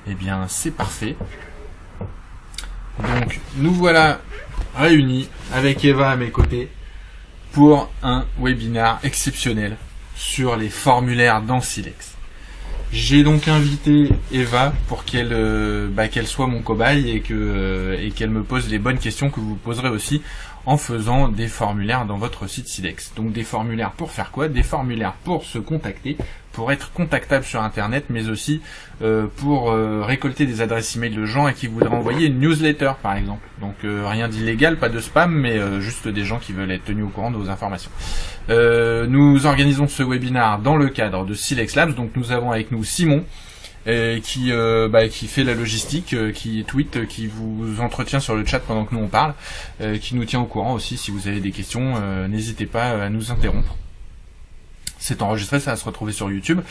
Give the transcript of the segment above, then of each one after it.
Eh bien, c'est parfait. Donc, nous voilà réunis avec Eva à mes côtés pour un webinaire exceptionnel sur les formulaires dans Silex. J'ai donc invité Eva pour qu'elle soit mon cobaye et qu'elle me pose les bonnes questions que vous poserez aussi en faisant des formulaires dans votre site Silex. Donc des formulaires pour faire quoi? Des formulaires pour se contacter, pour être contactable sur internet, mais aussi pour récolter des adresses email de gens à qui voudraient envoyer une newsletter par exemple. Donc rien d'illégal, pas de spam, mais juste des gens qui veulent être tenus au courant de vos informations. Nous organisons ce webinaire dans le cadre de Silex Labs. Donc nous avons avec nous Simon qui fait la logistique, qui tweet, qui vous entretient sur le chat pendant que nous on parle, qui nous tient au courant aussi. Si vous avez des questions, n'hésitez pas à nous interrompre. C'est enregistré, ça va se retrouver sur YouTube.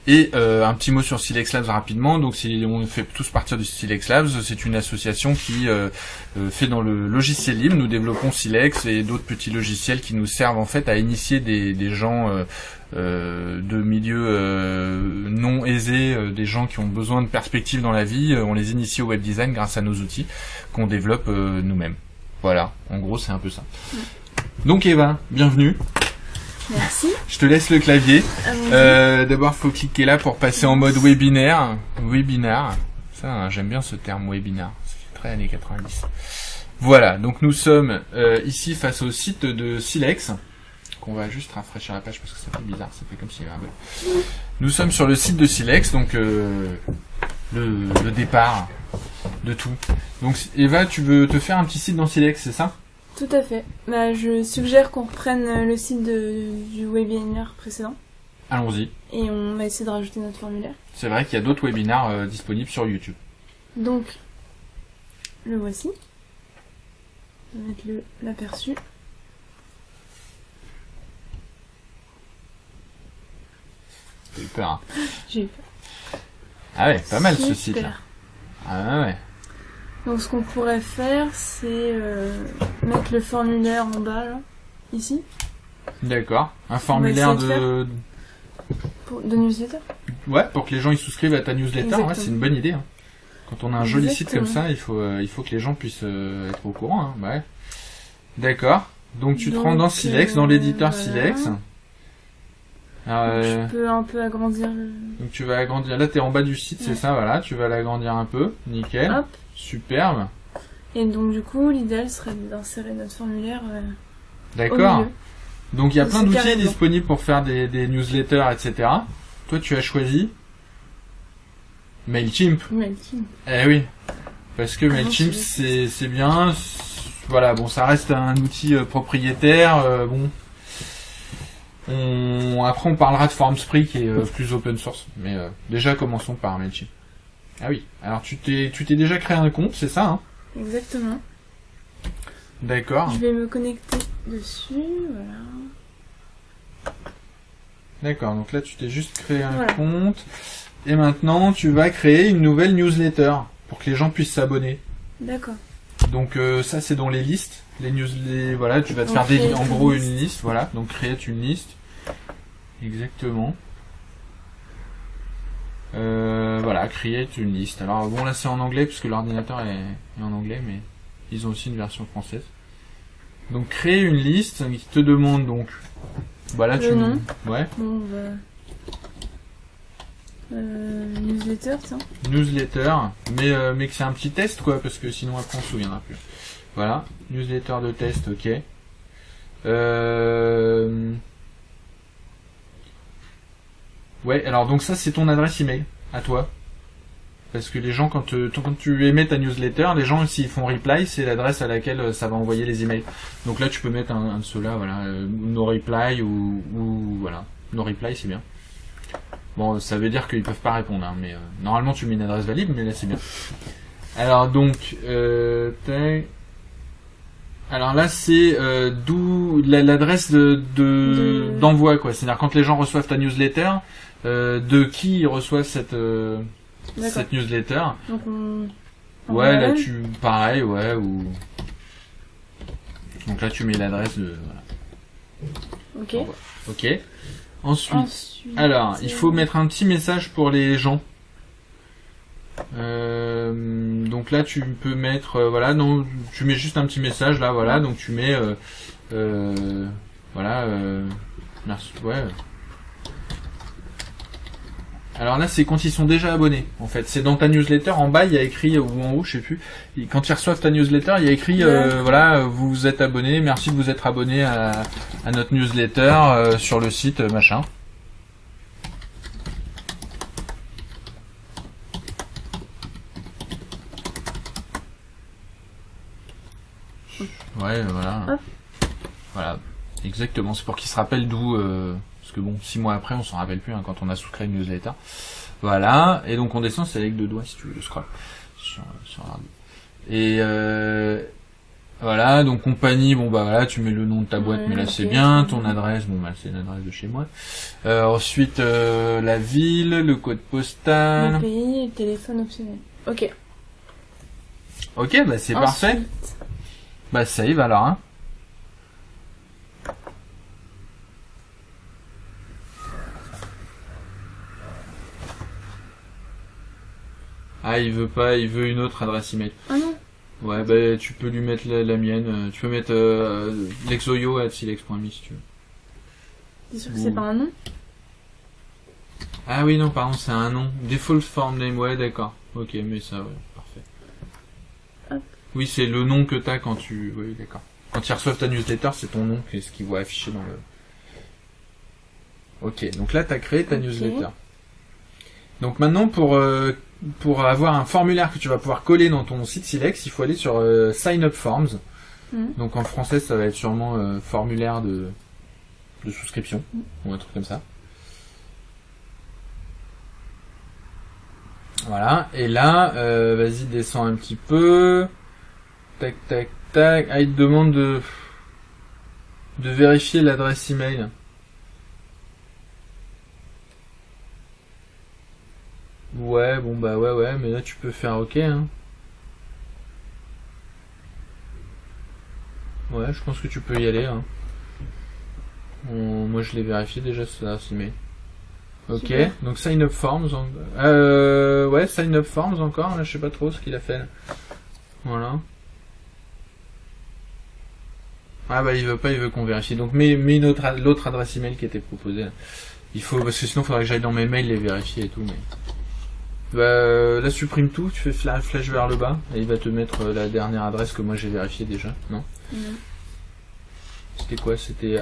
Et un petit mot sur Silex Labs rapidement. Donc on fait tous partir du Silex Labs. C'est une association qui fait dans le logiciel libre. Nous développons Silex et d'autres petits logiciels qui nous servent en fait à initier des gens de milieux non aisés, des gens qui ont besoin de perspectives dans la vie. On les initie au web design grâce à nos outils qu'on développe nous-mêmes. Voilà, en gros c'est un peu ça. Donc Eva, bienvenue. Merci. Je te laisse le clavier. D'abord, faut cliquer là pour passer en mode webinaire. Webinaire. Ça, j'aime bien ce terme webinaire. C'est très années 90. Voilà. Donc, nous sommes ici face au site de Silex. Qu'on va juste rafraîchir la page parce que ça fait bizarre. Ça fait comme s'il y avait un bug. Nous sommes sur le site de Silex. Donc, le départ de tout. Donc, Eva, tu veux te faire un petit site dans Silex, c'est ça? Tout à fait. Je suggère qu'on reprenne le site du webinaire précédent. Allons-y. Et on va essayer de rajouter notre formulaire. C'est vrai qu'il y a d'autres webinaires disponibles sur YouTube. Donc, le voici. On va mettre l'aperçu. J'ai eu peur. Hein. J'ai eu peur. Ah ouais, pas mal ce Super. site-là. Ah ouais. Donc ce qu'on pourrait faire, c'est mettre le formulaire en bas, là, ici. D'accord. Un formulaire de newsletter. Ouais, pour que les gens y souscrivent à ta newsletter. Exactement. Ouais, c'est une bonne idée. Hein. Quand on a un joli site comme Exactement. ça, il faut que les gens puissent être au courant. Hein. Ouais. D'accord. Donc tu te rends dans Silex, dans l'éditeur voilà. Silex. Alors, Je peux un peu agrandir. donc tu vas agrandir. Là, t'es en bas du site, Ouais. c'est ça. Voilà, tu vas l'agrandir un peu. Nickel. Hop. Superbe. Et donc du coup, l'idéal serait d'insérer notre formulaire au D'accord. milieu. Donc il y a De plein ce d'outils carré blanc. disponibles pour faire des newsletters, etc. Toi, tu as choisi Mailchimp. Mailchimp. Eh oui, parce que Comment Mailchimp tu c'est bien. Voilà, bon, ça reste un outil propriétaire. Bon, après on parlera de Formspring qui est plus open source. Mais déjà commençons par Mailchimp. Ah oui. Alors tu t'es déjà créé un compte, c'est ça, hein? Exactement. D'accord. Je vais me connecter dessus, voilà. D'accord. Donc là tu t'es juste créé un Voilà. compte. Et maintenant tu vas créer une nouvelle newsletter pour que les gens puissent s'abonner. D'accord. Donc ça c'est dans les listes, voilà, tu vas te Donc, faire créer en une gros liste. une liste, voilà, donc créer une liste. Exactement. Voilà, create une liste. Alors bon là c'est en anglais puisque l'ordinateur est en anglais, mais ils ont aussi une version française. Donc créer une liste qui te demande donc voilà Le nom. Ouais, Bon, on va... newsletter, tiens. newsletter, mais que c'est un petit test quoi, parce que sinon après on se souviendra plus. Voilà, newsletter de test, ok. Ouais, alors donc ça c'est ton adresse email à toi. Parce que les gens quand tu émets ta newsletter, les gens s'ils font reply, c'est l'adresse à laquelle ça va envoyer les emails. Donc là tu peux mettre un de ceux-là, voilà, no reply ou voilà, no reply c'est bien. Bon, ça veut dire qu'ils peuvent pas répondre, hein, mais normalement tu mets une adresse valide, mais là c'est bien. Alors donc, alors là c'est d'où l'adresse d'envoi quoi. C'est-à-dire quand les gens reçoivent ta newsletter, de qui ils reçoivent cette newsletter. Donc Ouais, là tu pareil, ouais ou. Donc là tu mets l'adresse de. Voilà. Ok. Ok. Ensuite, alors il faut mettre un petit message pour les gens. Donc là tu peux mettre voilà, non, tu mets juste un petit message là, voilà, donc tu mets voilà, merci, ouais. Alors là c'est quand ils sont déjà abonnés en fait, c'est dans ta newsletter en bas il y a écrit, ou en haut je sais plus, quand ils reçoivent ta newsletter il y a écrit voilà, vous vous êtes abonné, merci de vous être abonné à notre newsletter sur le site machin. Ouais, voilà. Hop. Voilà, exactement. C'est pour qu'ils se rappellent d'où... parce que bon, 6 mois après, on s'en rappelle plus quand on a souscrit une newsletter. Voilà, et donc on descend, c'est avec 2 doigts si tu veux le scroll. Sur l'ordi. Et voilà, donc compagnie, bon bah voilà, tu mets le nom de ta boîte, mais là c'est bien. Ton adresse, bon bah c'est l'adresse de chez moi. Ensuite, la ville, le code postal. Le pays et le téléphone optionnel. Ok. Ok, bah c'est parfait. Bah save alors, hein. Ah, il veut pas, il veut une autre adresse email. Ah non. Ouais, bah tu peux lui mettre la mienne. Tu peux mettre lexoyo@silex.me si tu veux. T'es sûr que c'est pas un nom? Ah oui, non, pardon, c'est un nom. Default form name, ouais, d'accord. Ok, mais ça, ouais, parfait. Hop. Oui, c'est le nom que t'as quand tu... Oui, d'accord. Quand ils reçoivent ta newsletter, c'est ton nom, ce qu'ils voient affiché dans le... Ok, donc là, t'as créé ta newsletter. Donc maintenant, pour avoir un formulaire que tu vas pouvoir coller dans ton site Silex, il faut aller sur Sign Up Forms. Donc en français, ça va être sûrement formulaire de souscription, ou un truc comme ça. Voilà, et là, vas-y, descends un petit peu. Tac, tac, tac. Ah, il te demande de vérifier l'adresse email. Ouais, bon bah ouais, mais là tu peux faire OK, hein. Ouais, je pense que tu peux y aller, hein. Moi je l'ai vérifié déjà, c'est l'adresse email. Ok, super. Donc sign up forms. Ouais, sign up forms encore, là je sais pas trop ce qu'il a fait là. Voilà. Ah bah il veut pas, il veut qu'on vérifie. Donc mets l'autre adresse email qui était proposée là. Il faut, parce que sinon il faudrait que j'aille dans mes mails les vérifier et tout, mais... Bah, là supprime tout, tu fais flèche vers le bas, et il va te mettre la dernière adresse que moi j'ai vérifiée déjà, non? C'était quoi? C'était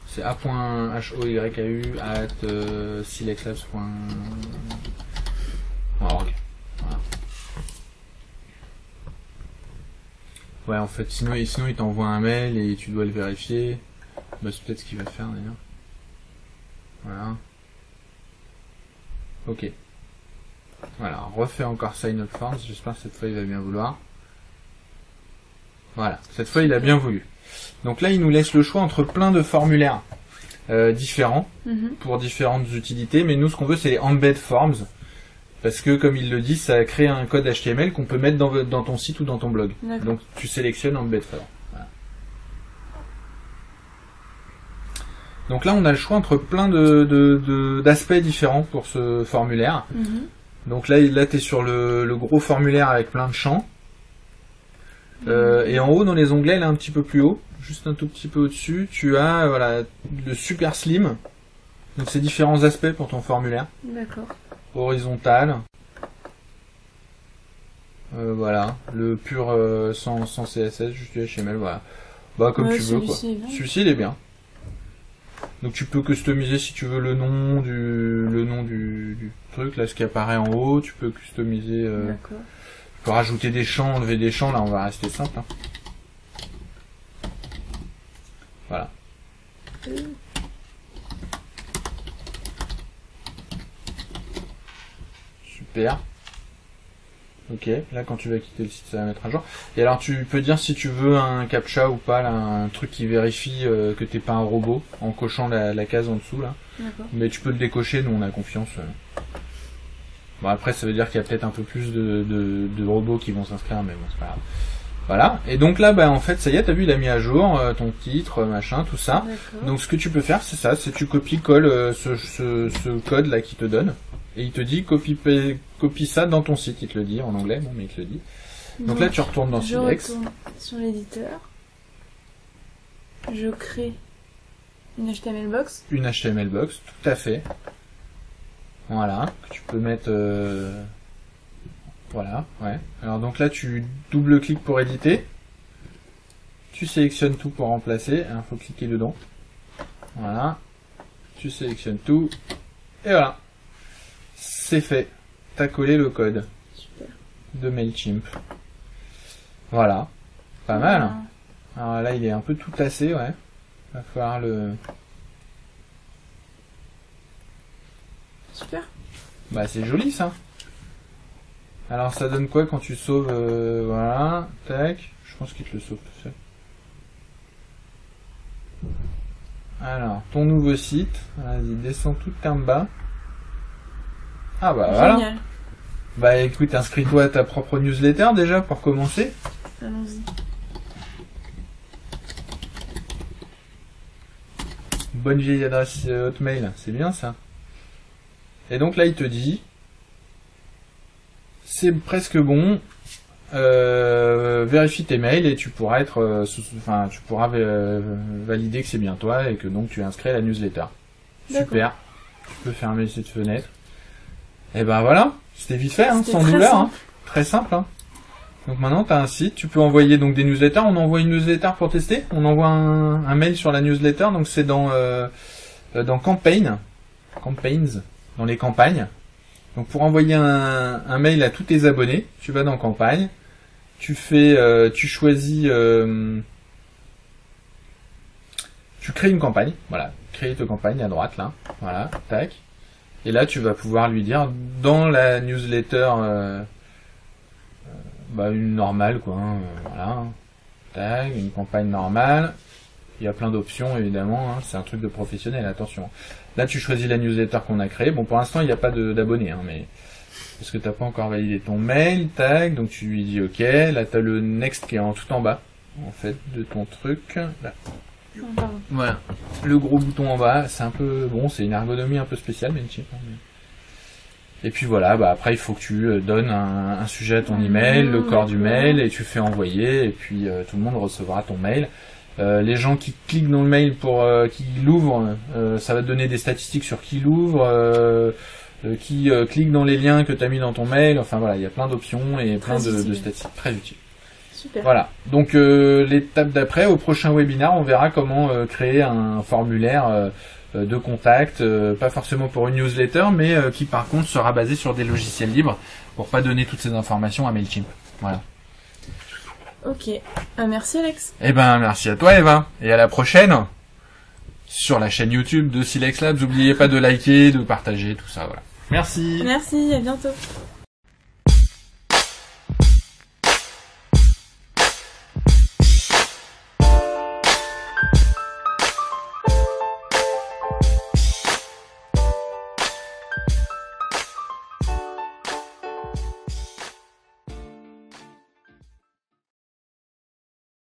c'est a.hoyau@silexlabs.org. Voilà. Ouais, en fait, sinon il t'envoie un mail et tu dois le vérifier. Bah, c'est peut-être ce qu'il va faire d'ailleurs. Voilà. Ok. Voilà, refais encore sign up forms, j'espère que cette fois il va bien vouloir. Voilà, cette fois il a bien voulu. Donc là il nous laisse le choix entre plein de formulaires différents, pour différentes utilités, mais nous ce qu'on veut c'est les embed forms, parce que comme il le dit, ça crée un code HTML qu'on peut mettre dans ton site ou dans ton blog. Donc tu sélectionnes embed form. Voilà. Donc là on a le choix entre plein d'aspects différents pour ce formulaire. Donc là tu es sur le gros formulaire avec plein de champs. Et en haut dans les onglets, là un petit peu plus haut, juste un tout petit peu au-dessus, tu as voilà, le super slim. Donc c'est différents aspects pour ton formulaire. D'accord. Horizontal. Voilà, le pur sans CSS, juste du HTML, voilà. Bah comme tu veux quoi. Celui-ci il est bien. Donc tu peux customiser si tu veux le nom du truc, là ce qui apparaît en haut, tu peux customiser, tu peux rajouter des champs, enlever des champs, là on va rester simple. Hein. Voilà. Super. Ok, là quand tu vas quitter le site ça va mettre à jour. Et alors tu peux dire si tu veux un captcha ou pas, là, un truc qui vérifie que t'es pas un robot en cochant la case en dessous là. Mais tu peux le décocher, nous on a confiance. Bon après ça veut dire qu'il y a peut-être un peu plus de robots qui vont s'inscrire, mais bon c'est pas grave. Voilà, et donc là bah en fait ça y est, t'as vu il a mis à jour ton titre, machin, tout ça. Donc ce que tu peux faire c'est ça, c'est tu copies-colles ce code là qui te donne. et il te dit copie ça dans ton site, il te le dit en anglais, bon mais il te le dit. Donc là tu retournes dans Silex. Je retourne sur l'éditeur. Je crée une HTML box. Une HTML box, tout à fait. Voilà, que tu peux mettre... Voilà, ouais. Alors donc là tu double-cliques pour éditer. Tu sélectionnes tout pour remplacer. Il faut cliquer dedans. Voilà. Tu sélectionnes tout. Et voilà. C'est fait. T'as collé le code. Super. De MailChimp. Voilà. Pas mal. Hein. Alors là, il est un peu tout tassé, ouais. Va falloir le... Super. Bah, c'est joli, ça. Alors, ça donne quoi quand tu sauves... voilà. Tac. Je pense qu'il te le sauve tout seul. Alors, ton nouveau site. Vas-y, descends tout en bas. Ah bah voilà. Génial. Bah écoute, inscris-toi à ta propre newsletter déjà pour commencer. Allons-y. Bonne vieille adresse Hotmail, c'est bien ça. Et donc là il te dit, c'est presque bon, vérifie tes mails et tu pourras être, tu pourras valider que c'est bien toi et que donc tu es inscrit à la newsletter. Super. Tu peux fermer cette fenêtre. Et ben voilà, c'était vite fait, hein, sans douleur, hein. Très simple. Hein. Donc maintenant tu as un site, tu peux envoyer donc des newsletters. On envoie une newsletter pour tester. On envoie un mail sur la newsletter, donc c'est dans campaigns, dans les campagnes. Donc pour envoyer un mail à tous tes abonnés, tu vas dans campagne, tu choisis, tu crées une campagne, voilà, créer ta campagne à droite là, voilà, tac. Et là, tu vas pouvoir lui dire dans la newsletter, une normale, quoi. Hein, voilà. Tac, une campagne normale. Il y a plein d'options, évidemment. Hein, c'est un truc de professionnel, attention. Là, tu choisis la newsletter qu'on a créée. Bon, pour l'instant, il n'y a pas d'abonnés, hein, mais parce que t'as pas encore validé ton mail. Tac, donc tu lui dis OK. Là, t'as le next qui est tout en bas, en fait, de ton truc. Là. Voilà, le gros bouton en bas, c'est un peu bon, c'est une ergonomie un peu spéciale, MailChimp. Et puis voilà, bah après il faut que tu donnes un sujet à ton email, le corps du mail, et tu fais envoyer, et puis tout le monde recevra ton mail. Les gens qui cliquent dans le mail pour qui l'ouvrent, ça va te donner des statistiques sur qui l'ouvre, qui cliquent dans les liens que tu as mis dans ton mail. Enfin voilà, il y a plein d'options et plein de statistiques très utiles. Super. Voilà, donc l'étape d'après, au prochain webinaire, on verra comment créer un formulaire de contact, pas forcément pour une newsletter, mais qui par contre sera basé sur des logiciels libres, pour pas donner toutes ces informations à MailChimp. Voilà. Ok, merci Alex. Eh ben merci à toi Eva, et à la prochaine sur la chaîne YouTube de Silex Labs. N'oubliez pas de liker, de partager, tout ça, voilà. Merci. Merci, à bientôt.